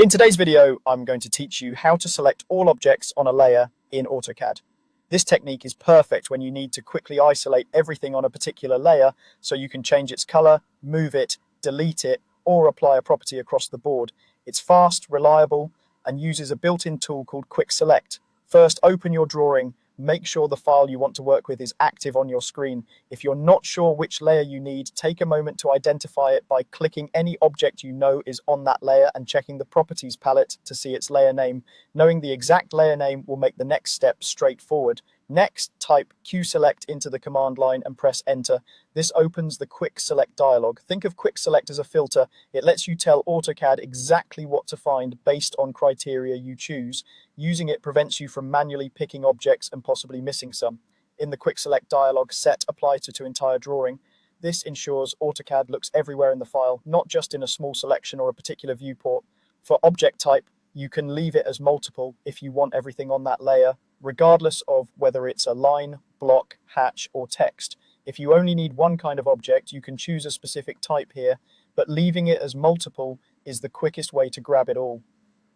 In today's video, I'm going to teach you how to select all objects on a layer in AutoCAD. This technique is perfect when you need to quickly isolate everything on a particular layer so you can change its color, move it, delete it, or apply a property across the board. It's fast, reliable, and uses a built-in tool called Quick Select. First, open your drawing. Make sure the file you want to work with is active on your screen. If you're not sure which layer you need, take a moment to identify it by clicking any object you know is on that layer and checking the Properties palette to see its layer name. Knowing the exact layer name will make the next step straightforward. Next, type QSelect into the command line and press Enter. This opens the Quick Select dialog. Think of Quick Select as a filter. It lets you tell AutoCAD exactly what to find based on criteria you choose. Using it prevents you from manually picking objects and possibly missing some. In the Quick Select dialog, set apply to entire drawing. This ensures AutoCAD looks everywhere in the file, not just in a small selection or a particular viewport. For object type, you can leave it as multiple if you want everything on that layer, regardless of whether it's a line, block, hatch, or text. If you only need one kind of object, you can choose a specific type here, but leaving it as multiple is the quickest way to grab it all.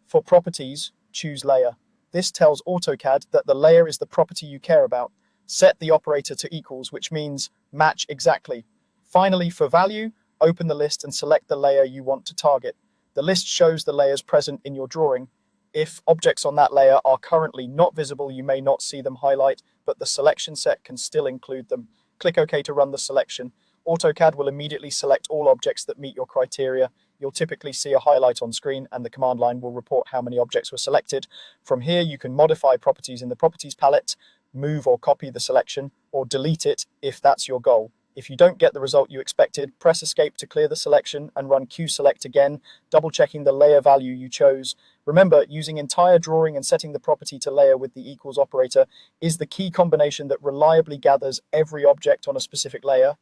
For properties, choose layer. This tells AutoCAD that the layer is the property you care about. Set the operator to equals, which means match exactly. Finally, for value, open the list and select the layer you want to target. The list shows the layers present in your drawing. If objects on that layer are currently not visible, you may not see them highlight, but the selection set can still include them. Click OK to run the selection. AutoCAD will immediately select all objects that meet your criteria. You'll typically see a highlight on screen and the command line will report how many objects were selected. From here, you can modify properties in the Properties palette, move or copy the selection, or delete it if that's your goal. If you don't get the result you expected, press Escape to clear the selection and run QSelect again, double-checking the layer value you chose. Remember, using entire drawing and setting the property to layer with the equals operator is the key combination that reliably gathers every object on a specific layer